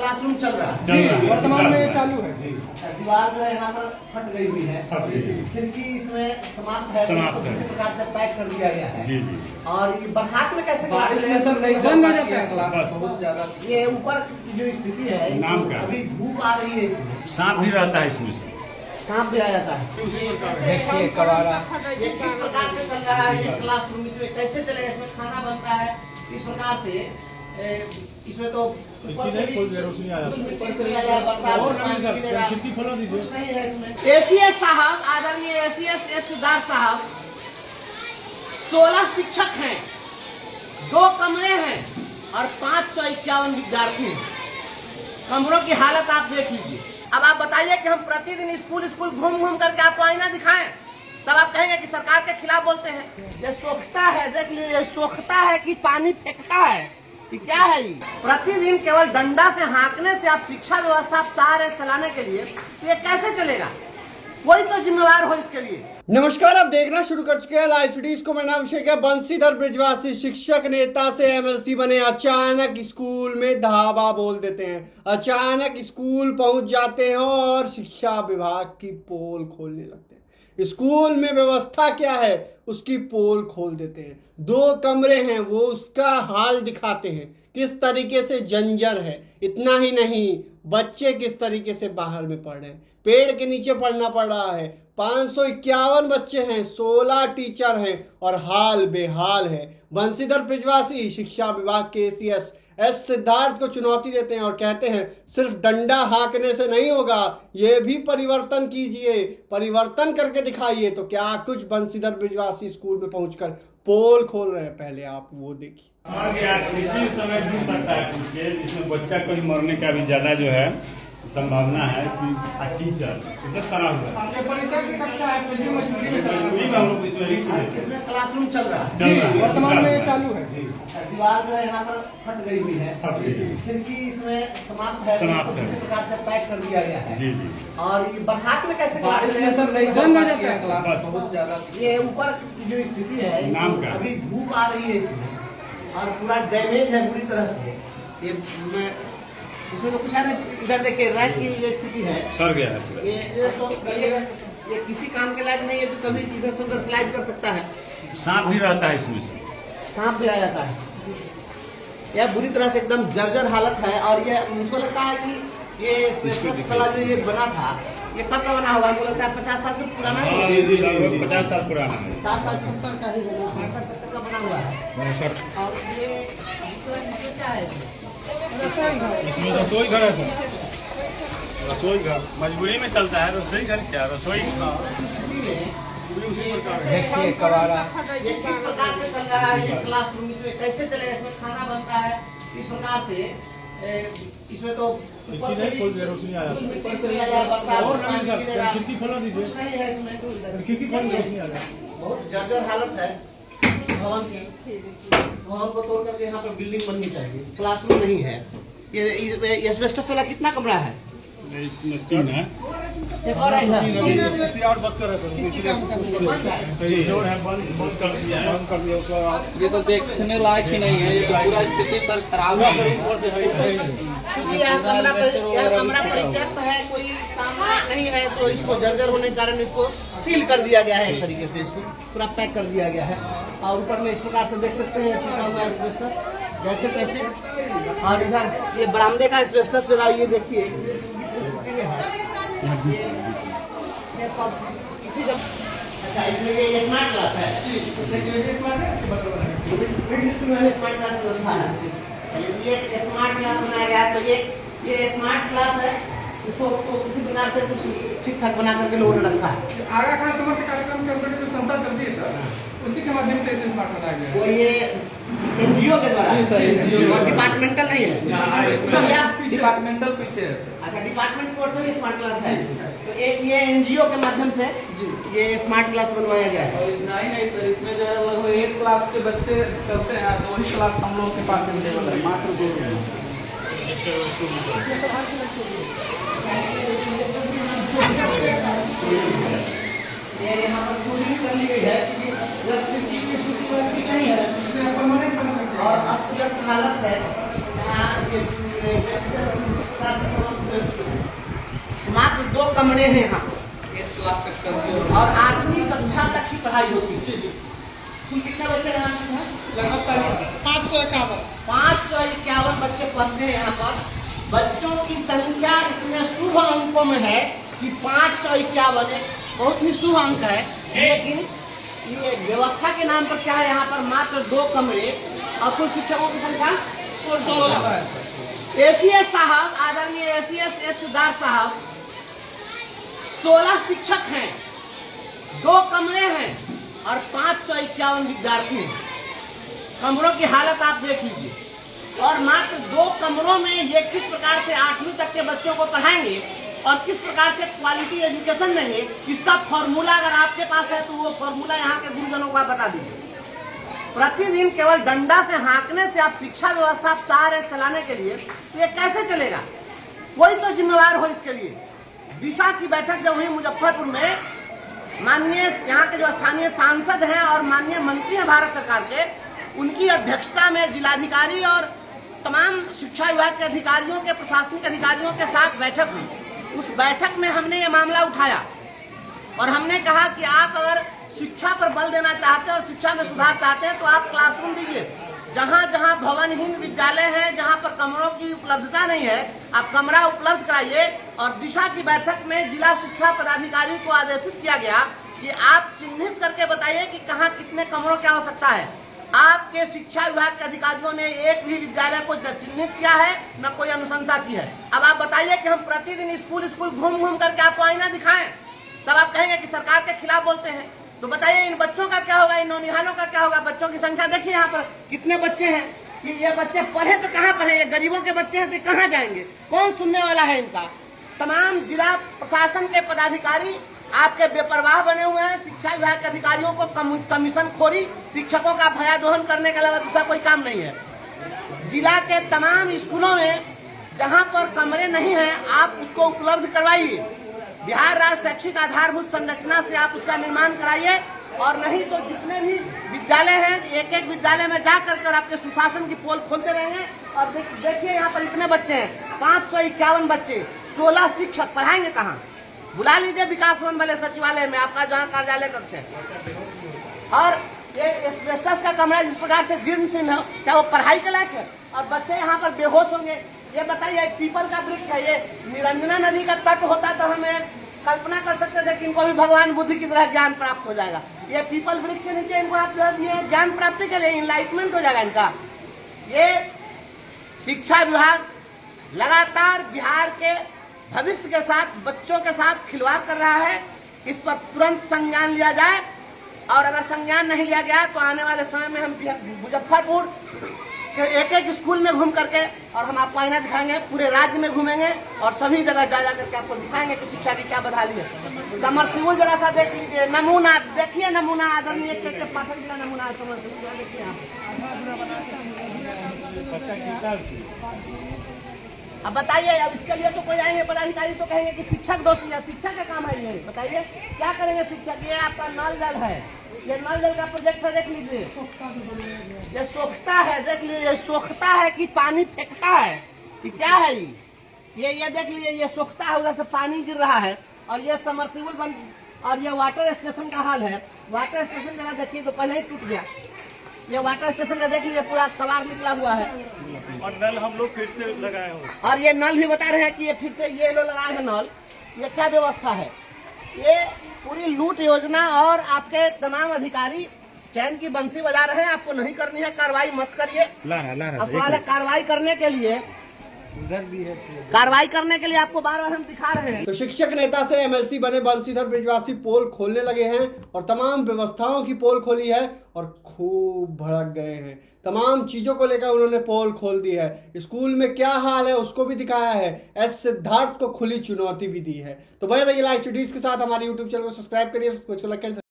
Classroom चल रहा है, वर्तमान में चालू है। दीवार जो है यहाँ पर फट गई हुई है, खिड़की इसमें समाप्त है, किसी प्रकार से पैक कर दिया गया है। और ये बरसात में कैसे बारिश में सर नहीं बंद हो जाता है क्लास बहुत ज्यादा। ये ऊपर की जो स्थिति है, अभी धूप आ रही है, इसमें सांप भी रहता है, इसमें से सांप भी आ जाता है। देखिए कबाड़ा ये किस प्रकार से चल रहा है ये क्लासरूम, इसमें कैसे चलेगा, इसमें खाना बनता है इस प्रकार से। इसमें तो ऊपर से भी रोशनी आ जाती है, बरसात में पानी गिरेगा, कुछ नहीं है इसमें। एसीएस साहब, आदरणीय एसीएस सिद्धार्थ साहब, 16 शिक्षक हैं, 2 कमरे हैं और 551 विद्यार्थी हैं। कमरों की हालत आप देख लीजिए। अब आप बताइए कि हम प्रतिदिन स्कूल घूम घूम करके आपको आईना दिखाएं, तब आप कहेंगे कि सरकार के खिलाफ बोलते हैं। ये सोखता है, देख लीजिए, सोखता है कि पानी फेंकता है कि क्या है ये। प्रतिदिन केवल डंडा से हाँकने से आप शिक्षा व्यवस्था आप चाह रहे चलाने के लिए, ये कैसे चलेगा? कोई तो जिम्मेवार हो इसके लिए। नमस्कार, आप देखना शुरू कर चुके हैं लाइव सिटीज को। मेरा नाम शेख है। बंसीधर ब्रिजवासी शिक्षक नेता से एमएलसी बने, अचानक स्कूल में धावा बोल देते हैं, अचानक स्कूल पहुंच जाते हैं और शिक्षा विभाग की पोल खोलने लगते हैं। स्कूल में व्यवस्था क्या है उसकी पोल खोल देते हैं। 2 कमरे हैं, वो उसका हाल दिखाते हैं, किस तरीके से जंजर है। इतना ही नहीं, बच्चे किस तरीके से बाहर में पढ़ रहे हैं, पेड़ के नीचे पढ़ना पड़ रहा है। 551 बच्चे हैं, 16 टीचर हैं और हाल बेहाल है। बंसीधर ब्रिजवासी शिक्षा विभाग के एसीएस सिद्धार्थ को चुनौती देते हैं और कहते हैं सिर्फ डंडा हाँकने से नहीं होगा, ये भी परिवर्तन कीजिए, परिवर्तन करके दिखाइए। तो क्या कुछ बंसीधर ब्रिजवासी स्कूल में पहुंचकर पोल खोल रहे हैं, पहले आप वो देखिए। इसी समय जुड़ सकता है कुछ के, जिसमें बच्चा कोई मरने का भी ज्यादा जो है संभावना है कि टीचर इसमें सड़ा हुआ है। इसमें क्लासरूम चल रहा है, वर्तमान में चालू है। दीवार जो है यहाँ पर फट गई हुई है, खिड़की इसमें समाप्त है, किसी प्रकार से पैक कर दिया गया है। और ये बरसात में कैसे बारिश में सर नहीं बंद हो जाता है क्लास बहुत ज्यादा। ये ऊपर की जो स्थिति है, अभी धूप आ रही है इसमें और पूरा डैमेज है बुरी तरह से। ये इसमें तो कुछ है, इधर देखिए रैक की जो स्थिति है, सर गया है। ये किसी काम के लायक नहीं है, तो कभी इधर से उधर स्लाइड कर सकता है। सांप भी रहता है, इसमें से सांप भी आ जाता है। यह बुरी तरह से एकदम जर्जर हालत है। और ये मुझको लगता है कि ये स्पेशल वाला जो ये बना था, ये कब का बना हुआ? मुझे लगता है 50 साल से पुराना है। 50 साल पुराना है, 50 साल 70 का ही 70 का बना हुआ है। और ये क्या है? इसमें रसोई घर है सर, रसोई घर मजबूरी में चलता है। रसोई घर क्या, रसोई देखिए कबाड़ा ये किस प्रकार से चल रहा है ये क्लासरूम, इसमें कैसे चलेगा, इसमें खाना बनता है इस प्रकार से। इसमें तो ऊपर से भी रोशनी आ जाती है, बरसात में पानी गिरेगा, कुछ नहीं है इसमें। बहुत जर्जर हालत है भवन की। भवन को तोड़ करके यहाँ पर बिल्डिंग बननी चाहिए, क्लासरूम नहीं है। ये एस्बेस्टस वाला कितना कमरा है? इसमें 3 है, एक और है इधर। ये तो देखने लायक ही नहीं है, ये तो पूरा स्थिति सर खराब है। क्योंकि यह कमरा परित्यक्त है, कोई काम नहीं है, तो इसको जर्जर होने के कारण इसको सील कर दिया गया है। एक तरीके से इसको पूरा पैक कर दिया गया है। और ऊपर में इस प्रकार से देख सकते हैं टूटा हुआ एस्बेस्टस जैसे तैसे। और इधर ये बरामदे का एस्बेस्टस जरा ये देखिए इसी जब। अच्छा, इसमें ये स्मार्ट क्लास है, स्मार्ट क्लास व्यवस्था है। ये स्मार्ट क्लास बनाया गया है, तो ये स्मार्ट क्लास है। इसको किसी प्रकार से कुछ ठीक ठाक बना करके लोगों ने रखा है। आगा खान समर्थन कार्यक्रम के अंतर्गत जो संस्था चलती है सर, उसी के माध्यम से इसे स्मार्ट बनाया गया है। वो ये एनजीओ के द्वारा, डिपार्टमेंटल नहीं है, डिपार्टमेंटल पीछे है। अच्छा, डिपार्टमेंट की ओर से भी स्मार्ट क्लास है। तो एक ये एनजीओ के माध्यम से ये स्मार्ट क्लास बनवाया गया है। नहीं सर, इसमें जो है लगभग 1 क्लास के बच्चे चलते हैं, तो वही क्लास हम लोग के पास अवेलेबल है, मात्र 2 है। ये यहाँ पर चोरी कर ली गई है, क्योंकि नहीं है और अस्त व्यस्त हालत है। यहाँ कमरे हैं यहाँ 8 क्लास तक चलती है और 8वीं कक्षा तक की पढ़ाई होती है। कुल कितने बच्चे यहाँ पे हैं? लगभग 551 बच्चे पढ़ते हैं यहाँ पर। बच्चों की संख्या इतने शुभ अंकों में है कि 551 एक बहुत ही शुभ अंक है, लेकिन ये व्यवस्था के नाम पर क्या है, यहाँ पर मात्र 2 कमरे और कुल शिक्षकों की संख्या 16। एसीएस साहब, आदरणीय एसीएस एस सिद्धार्थ साहब, 16 शिक्षक हैं, 2 कमरे हैं और 551 विद्यार्थी हैं। कमरों की हालत आप देख लीजिए। और मात्र 2 कमरों में ये किस प्रकार से 8वीं तक के बच्चों को पढ़ाएंगे और किस प्रकार से क्वालिटी एजुकेशन देंगे, इसका फॉर्मूला अगर आपके पास है तो वो फॉर्मूला यहाँ के गुरुजनों को आप बता दीजिए। प्रतिदिन केवल डंडा से हाँकने से आप शिक्षा व्यवस्था चाह रहे चलाने के लिए, तो ये कैसे चलेगा? कोई तो जिम्मेवार हो इसके लिए। दिशा की बैठक जब हुई मुजफ्फरपुर में, माननीय यहाँ के जो स्थानीय सांसद हैं और माननीय मंत्री हैं भारत सरकार के, उनकी अध्यक्षता में जिलाधिकारी और तमाम शिक्षा विभाग के अधिकारियों के प्रशासनिक अधिकारियों के साथ बैठक हुई। उस बैठक में हमने ये मामला उठाया और हमने कहा कि आप अगर शिक्षा पर बल देना चाहते हैं और शिक्षा में सुधार चाहते हैं तो आप क्लासरूम दीजिए। जहाँ जहाँ भवनहीन विद्यालय हैं, जहाँ पर कमरों की उपलब्धता नहीं है, आप कमरा उपलब्ध कराइए। और दिशा की बैठक में जिला शिक्षा पदाधिकारी को आदेशित किया गया कि आप चिन्हित करके बताइए कि कहाँ कितने कमरों की आवश्यकता है। आपके शिक्षा विभाग के अधिकारियों ने एक भी विद्यालय को चिन्हित किया है, न कोई अनुशंसा की है। अब आप बताइए कि हम प्रतिदिन स्कूल घूम घूम करके आपको आईना दिखाएं, तब आप कहेंगे कि सरकार के खिलाफ बोलते हैं। तो बताइए इन बच्चों का क्या होगा, इन नौनिहालों का क्या होगा? बच्चों की संख्या देखिए यहाँ पर कितने बच्चे हैं कि ये बच्चे पढ़े तो कहाँ पढ़े? ये गरीबों के बच्चे हैं तो कहाँ जाएंगे? कौन सुनने वाला है इनका? तमाम जिला प्रशासन के पदाधिकारी आपके बेपरवाह बने हुए हैं। शिक्षा विभाग के अधिकारियों को कमीशन खोरी, शिक्षकों का भयादोहन करने के अलावा दूसरा कोई काम नहीं है। जिला के तमाम स्कूलों में जहाँ पर कमरे नहीं हैं, आप उसको उपलब्ध करवाइए। बिहार राज्य शैक्षिक आधारभूत संरचना से आप उसका निर्माण कराइए, और नहीं तो जितने भी विद्यालय हैं, एक एक विद्यालय में जा कर आपके सुशासन की पोल खोलते रहेंगे। और देखिए यहाँ पर इतने बच्चे हैं, 551 बच्चे, 16 शिक्षक, पढ़ाएंगे कहाँ? बुला लीजिए विकास भवन वाले सचिवालय में, आपका जहाँ कार्यालय कक्ष है। और ये एस्बेस्टस का कमरा जिस प्रकार से जीर्ण शीर्ण है, क्या वो पढ़ाई के लायक है? और बच्चे यहाँ पर बेहोश होंगे। ये बताइए, पीपल का वृक्ष है, ये निरंजना नदी का तट होता तो हमें कल्पना कर सकते थे कि इनको भी भगवान बुद्ध की तरह ज्ञान प्राप्त हो जाएगा। ये पीपल वृक्ष के नीचे इनको आप जो दिए ज्ञान प्राप्ति के लिए इनलाइटमेंट हो जाएगा इनका। ये शिक्षा विभाग लगातार बिहार के भविष्य के साथ, बच्चों के साथ खिलवाड़ कर रहा है। इस पर तुरंत संज्ञान लिया जाए, और अगर संज्ञान नहीं लिया गया तो आने वाले समय में हम मुजफ्फरपुर के एक एक स्कूल में घूम करके, और हम आपको आईना दिखाएंगे, पूरे राज्य में घूमेंगे और सभी जगह जा करके आपको दिखाएंगे कि शिक्षा की क्या बदहाली है। समरसिबल जरा सा देख लीजिए, नमूना देखिए, नमूना आदरणीय के पाठक जिला नमूना है। समरसिबल देखिए आप। अब बताइए, अब इसके लिए तो कोई आएंगे पदाधिकारी तो कहेंगे कि शिक्षक दोषी है। शिक्षक का काम है ये, बताइए क्या करेंगे शिक्षक? ये आपका नल जल है, ये नल जल का प्रोजेक्ट है, देख लीजिए। ये सोखता है, देख लीजिए, ये सोखता है कि पानी फेंकता है कि क्या है? ये देख लीजिए, ये सोखता है, उधर से पानी गिर रहा है। और ये समरसिबल बन, और ये वाटर स्टेशन का हाल है। वाटर स्टेशन जरा देखिए तो पहले ही टूट गया। ये वाटर स्टेशन का देख लीजिए, पूरा कबाड़ निकला हुआ है। और नल हम लोग फिर से लगाए हो, और ये नल भी बता रहे हैं कि ये फिर से ये लोग लगाए हैं नल। ये क्या व्यवस्था है? ये पूरी लूट योजना, और आपके तमाम अधिकारी चैन की बंसी बजा रहे हैं। आपको नहीं करनी है, कार्रवाई मत करिए। सवाल है कार्रवाई करने के लिए, कार्रवाई करने के लिए आपको बार बार हम दिखा रहे हैं। तो शिक्षक नेता से एमएलसी बने बंशीधर ब्रिजवासी पोल खोलने लगे हैं और तमाम व्यवस्थाओं की पोल खोली है और खूब भड़क गए हैं। तमाम चीजों को लेकर उन्होंने पोल खोल दी है। स्कूल में क्या हाल है उसको भी दिखाया है। एस सिद्धार्थ को खुली चुनौती भी दी है। तो बने रहिए लाइव स्टडीज के साथ। हमारे यूट्यूब चैनल को सब्सक्राइब करिए, लाइक करिए।